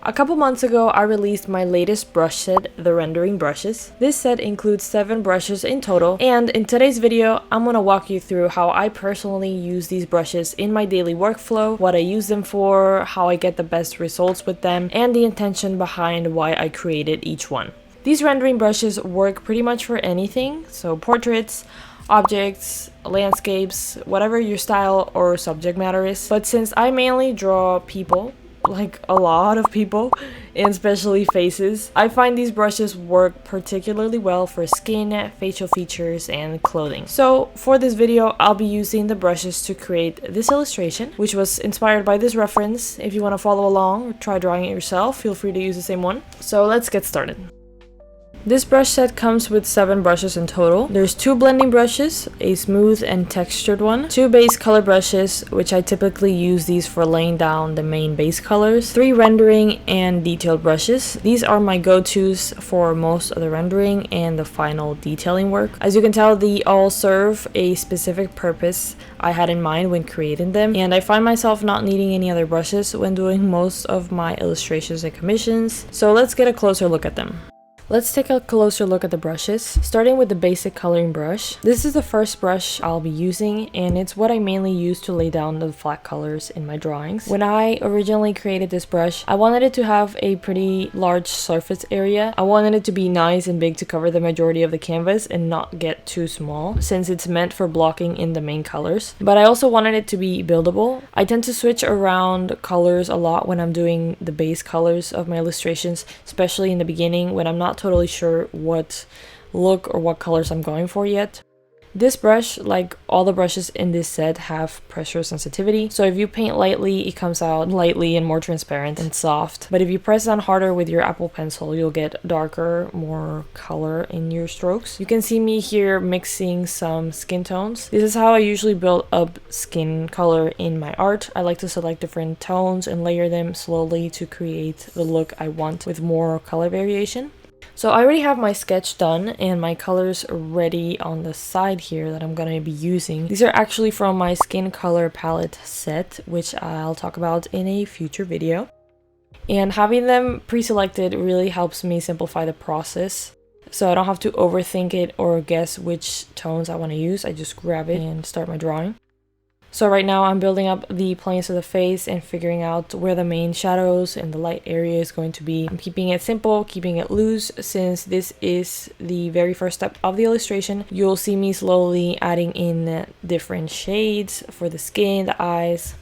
A couple months ago, I released my latest brush set, the rendering brushes. This set includes 7 brushes in total, and in today's video, I'm gonna walk you through how I personally use these brushes in my daily workflow, what I use them for, how I get the best results with them, and the intention behind why I created each one. These rendering brushes work pretty much for anything, so portraits, objects, landscapes, whatever your style or subject matter is. But since I mainly draw people, like a lot of people, and especially faces, I find these brushes work particularly well for skin, facial features, and clothing. So for this video, I'll be using the brushes to create this illustration, which was inspired by this reference. If you want to follow along or try drawing it yourself, feel free to use the same one. So let's get started. This brush set comes with 7 brushes in total. There's 2 blending brushes, a smooth and textured one, 2 base color brushes, which I typically use these for laying down the main base colors, 3 rendering and detailed brushes. These are my go-tos for most of the rendering and the final detailing work. As you can tell, they all serve a specific purpose I had in mind when creating them, and I find myself not needing any other brushes when doing most of my illustrations and commissions. So let's get a closer look at them. Let's take a closer look at the brushes, starting with the basic coloring brush. This is the first brush I'll be using, and it's what I mainly use to lay down the flat colors in my drawings. When I originally created this brush, I wanted it to have a pretty large surface area. I wanted it to be nice and big to cover the majority of the canvas and not get too small, since it's meant for blocking in the main colors. But I also wanted it to be buildable. I tend to switch around colors a lot when I'm doing the base colors of my illustrations, especially in the beginning when I'm not totally sure what look or what colors I'm going for yet. This brush, like all the brushes in this set, have pressure sensitivity, so if you paint lightly, it comes out lightly and more transparent and soft. But if you press down harder with your Apple Pencil, you'll get darker, more color in your strokes. You can see me here mixing some skin tones. This is how I usually build up skin color in my art. I like to select different tones and layer them slowly to create the look I want with more color variation. So I already have my sketch done and my colors ready on the side here that I'm going to be using. These are actually from my skin color palette set, which I'll talk about in a future video. And having them pre-selected really helps me simplify the process, so I don't have to overthink it or guess which tones I want to use. I just grab it and start my drawing. So right now I'm building up the planes of the face and figuring out where the main shadows and the light area is going to be. I'm keeping it simple, keeping it loose, since this is the very first step of the illustration. You'll see me slowly adding in different shades for the skin, the eyes.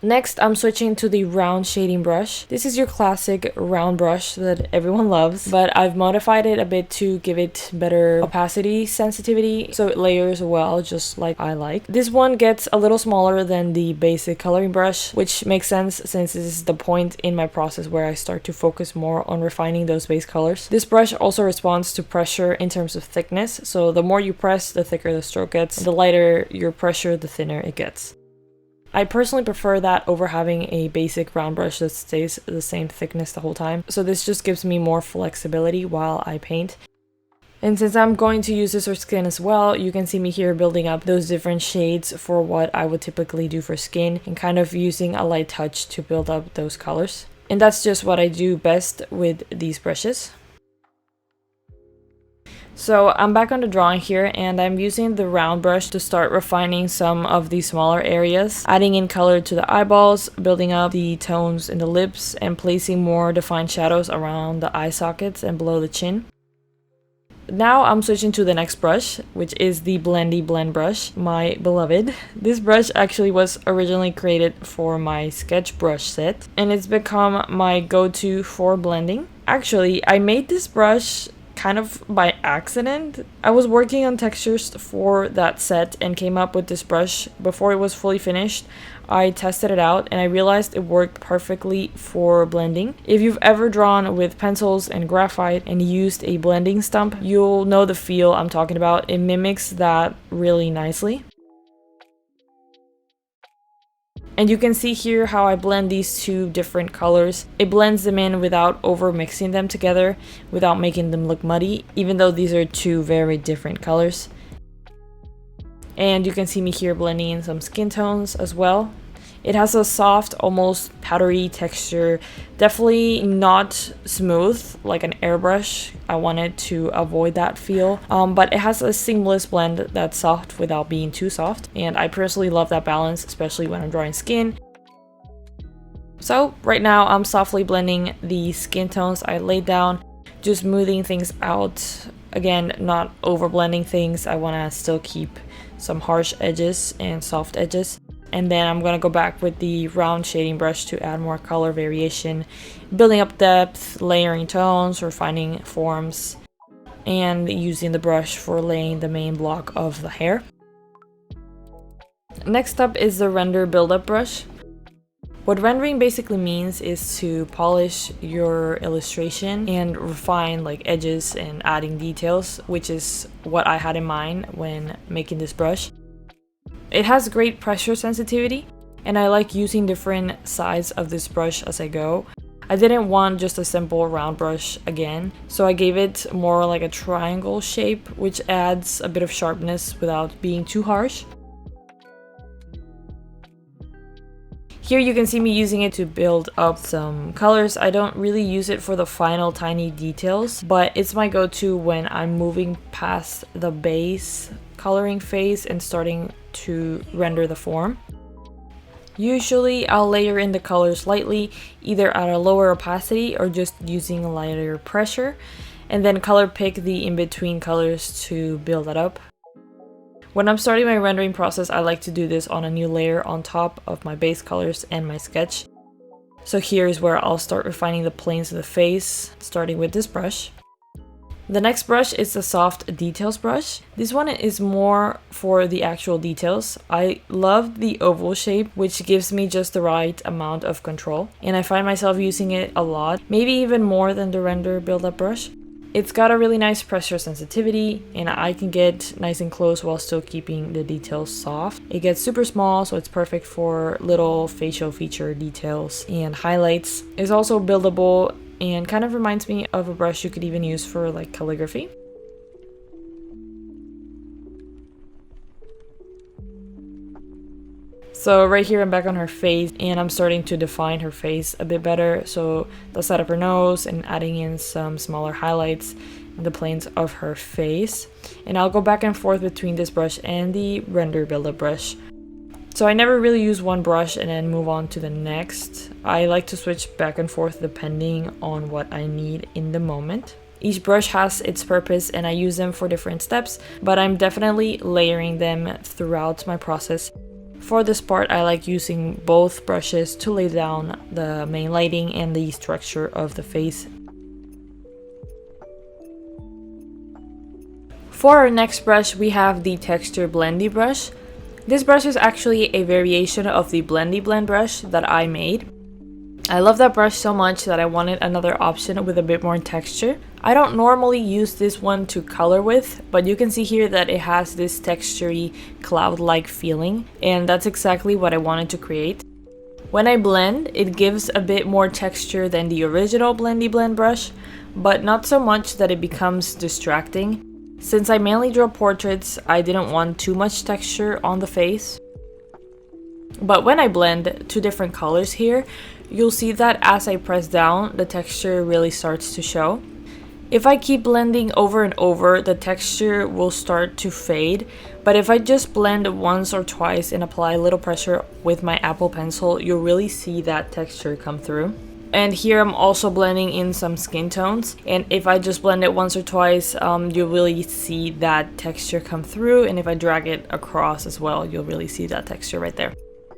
Next, I'm switching to the round shading brush. This is your classic round brush that everyone loves, but I've modified it a bit to give it better opacity sensitivity, so it layers well, just like I like. This one gets a little smaller than the basic coloring brush, which makes sense since this is the point in my process where I start to focus more on refining those base colors. This brush also responds to pressure in terms of thickness, so the more you press, the thicker the stroke gets. The lighter your pressure, the thinner it gets. I personally prefer that over having a basic round brush that stays the same thickness the whole time, so this just gives me more flexibility while I paint. And since I'm going to use this for skin as well, you can see me here building up those different shades for what I would typically do for skin and kind of using a light touch to build up those colors. And that's just what I do best with these brushes. So I'm back on the drawing here, and I'm using the round brush to start refining some of the smaller areas, adding in color to the eyeballs, building up the tones in the lips, and placing more defined shadows around the eye sockets and below the chin. Now I'm switching to the next brush, which is the Blendy Blend brush, my beloved. This brush actually was originally created for my sketch brush set, and it's become my go-to for blending. Actually, I made this brush kind of by accident. I was working on textures for that set and came up with this brush before it was fully finished. I tested it out and I realized it worked perfectly for blending. If you've ever drawn with pencils and graphite and used a blending stump, you'll know the feel I'm talking about. It mimics that really nicely. And you can see here how I blend these two different colors. It blends them in without over mixing them together, without making them look muddy, even though these are two very different colors. And you can see me here blending in some skin tones as well. It has a soft, almost powdery texture, definitely not smooth like an airbrush. I wanted to avoid that feel, but it has a seamless blend that's soft without being too soft, and I personally love that balance, especially when I'm drawing skin. So right now I'm softly blending the skin tones I laid down, just smoothing things out. Again, not over blending things. I want to still keep some harsh edges and soft edges. And then I'm going to go back with the round shading brush to add more color variation, building up depth, layering tones, refining forms, and using the brush for laying the main block of the hair. Next up is the render buildup brush. What rendering basically means is to polish your illustration and refine like edges and adding details, which is what I had in mind when making this brush. It has great pressure sensitivity, and I like using different sides of this brush as I go. I didn't want just a simple round brush again, so I gave it more like a triangle shape, which adds a bit of sharpness without being too harsh. Here you can see me using it to build up some colors. I don't really use it for the final tiny details, but it's my go-to when I'm moving past the base coloring phase and starting to render the form. Usually I'll layer in the colors lightly, either at a lower opacity or just using lighter pressure, and then color pick the in-between colors to build that up. When I'm starting my rendering process, I like to do this on a new layer on top of my base colors and my sketch. So here's where I'll start refining the planes of the face, starting with this brush. The next brush is the soft details brush. This one is more for the actual details. I love the oval shape, which gives me just the right amount of control, and I find myself using it a lot, maybe even more than the render buildup brush. It's got a really nice pressure sensitivity, and I can get nice and close while still keeping the details soft. It gets super small, so it's perfect for little facial feature details and highlights. It's also buildable and kind of reminds me of a brush you could even use for like calligraphy. So right here I'm back on her face, and I'm starting to define her face a bit better. So the side of her nose and adding in some smaller highlights in the planes of her face. And I'll go back and forth between this brush and the render buildup brush. So I never really use one brush and then move on to the next. I like to switch back and forth depending on what I need in the moment. Each brush has its purpose and I use them for different steps, but I'm definitely layering them throughout my process. For this part, I like using both brushes to lay down the main lighting and the structure of the face. For our next brush, we have the texture Blendy brush. This brush is actually a variation of the Blendy Blend brush that I made. I love that brush so much that I wanted another option with a bit more texture. I don't normally use this one to color with, but you can see here that it has this textury cloud-like feeling, and that's exactly what I wanted to create. When I blend, it gives a bit more texture than the original Blendy Blend brush, but not so much that it becomes distracting. Since I mainly draw portraits, I didn't want too much texture on the face. But when I blend two different colors here, you'll see that as I press down, the texture really starts to show. If I keep blending over and over, the texture will start to fade, but if I just blend once or twice and apply a little pressure with my Apple pencil, you'll really see that texture come through. And here I'm also blending in some skin tones, and if I just blend it once or twice, you'll really see that texture come through, and if I drag it across as well, you'll really see that texture right there.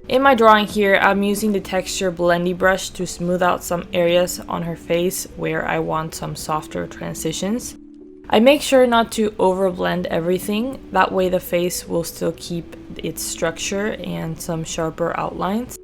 In my drawing here, I'm using the texture Blendy brush to smooth out some areas on her face where I want some softer transitions. I make sure not to overblend everything, that way the face will still keep its structure and some sharper outlines.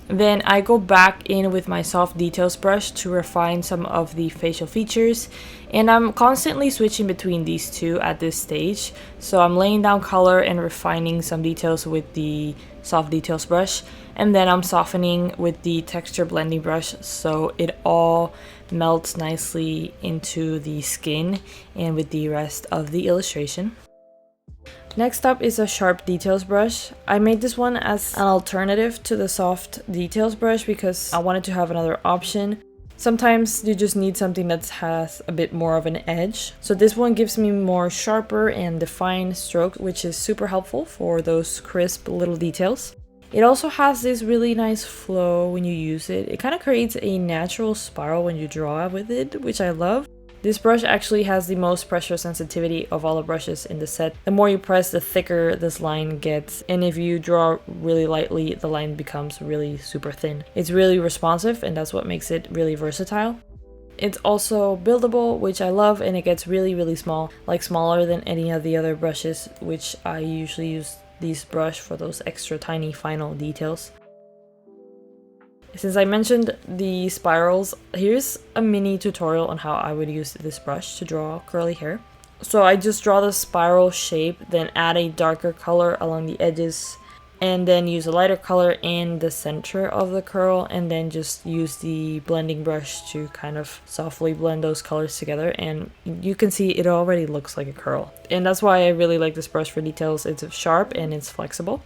Then I go back in with my soft details brush to refine some of the facial features, and I'm constantly switching between these two at this stage. So I'm laying down color and refining some details with the soft details brush, and then I'm softening with the texture blending brush so it all melts nicely into the skin and with the rest of the illustration. Next up is a sharp details brush. I made this one as an alternative to the soft details brush because I wanted to have another option. Sometimes you just need something that has a bit more of an edge. So this one gives me more sharper and defined strokes, which is super helpful for those crisp little details. It also has this really nice flow when you use it. It kind of creates a natural spiral when you draw with it, which I love. This brush actually has the most pressure sensitivity of all the brushes in the set. The more you press, the thicker this line gets, and if you draw really lightly, the line becomes really super thin. It's really responsive, and that's what makes it really versatile. It's also buildable, which I love, and it gets really small, like smaller than any of the other brushes, which I usually use this brush for those extra tiny final details. Since I mentioned the spirals, here's a mini tutorial on how I would use this brush to draw curly hair. So I just draw the spiral shape, then add a darker color along the edges, and then use a lighter color in the center of the curl, and then just use the blending brush to kind of softly blend those colors together, and you can see it already looks like a curl. And that's why I really like this brush for details. It's sharp and it's flexible.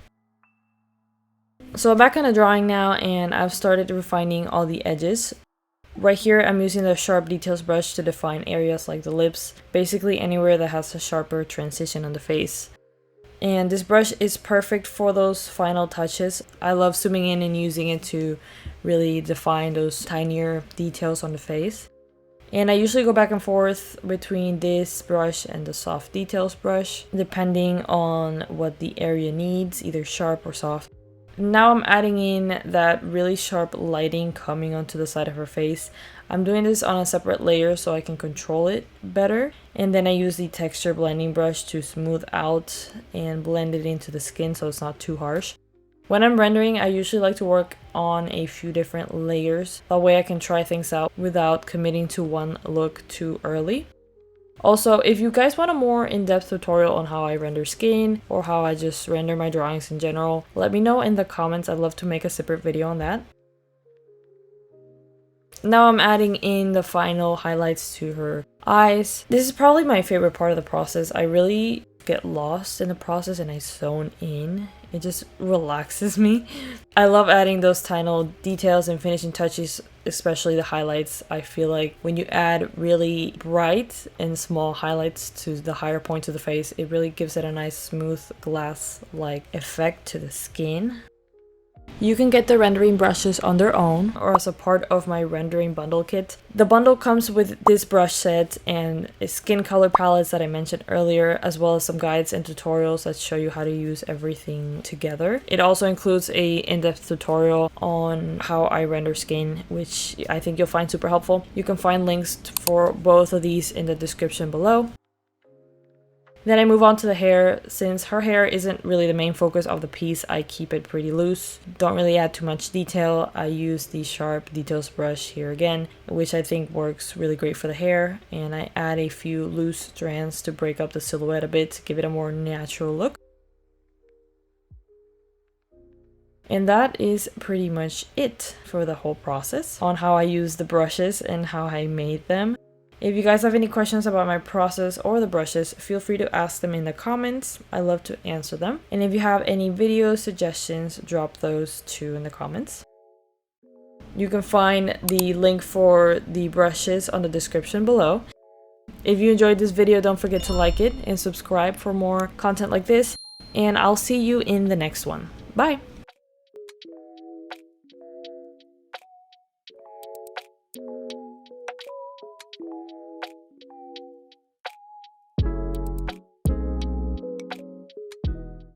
So I'm back on the drawing now, and I've started refining all the edges. Right here I'm using the sharp details brush to define areas like the lips, basically anywhere that has a sharper transition on the face. And this brush is perfect for those final touches. I love zooming in and using it to really define those tinier details on the face. And I usually go back and forth between this brush and the soft details brush, depending on what the area needs, either sharp or soft. Now I'm adding in that really sharp lighting coming onto the side of her face. I'm doing this on a separate layer so I can control it better. And then I use the texture blending brush to smooth out and blend it into the skin so it's not too harsh. When I'm rendering, I usually like to work on a few different layers. That way I can try things out without committing to one look too early. Also, if you guys want a more in-depth tutorial on how I render skin or how I just render my drawings in general, let me know in the comments. I'd love to make a separate video on that. Now I'm adding in the final highlights to her eyes. This is probably my favorite part of the process. I really get lost in the process and I zone in. It just relaxes me. I love adding those tiny details and finishing touches, especially the highlights. I feel like when you add really bright and small highlights to the higher points of the face, it really gives it a nice smooth glass-like effect to the skin. You can get the rendering brushes on their own or as a part of my rendering bundle kit. The bundle comes with this brush set and skin color palettes that I mentioned earlier, as well as some guides and tutorials that show you how to use everything together. It also includes a in-depth tutorial on how I render skin, which I think you'll find super helpful. You can find links for both of these in the description below. Then I move on to the hair. Since her hair isn't really the main focus of the piece, I keep it pretty loose. Don't really add too much detail. I use the sharp details brush here again, which I think works really great for the hair. And I add a few loose strands to break up the silhouette a bit to give it a more natural look. And that is pretty much it for the whole process on how I use the brushes and how I made them. If you guys have any questions about my process or the brushes, feel free to ask them in the comments. I love to answer them. And if you have any video suggestions, drop those too in the comments. You can find the link for the brushes on the description below. If you enjoyed this video, don't forget to like it and subscribe for more content like this. And I'll see you in the next one. Bye!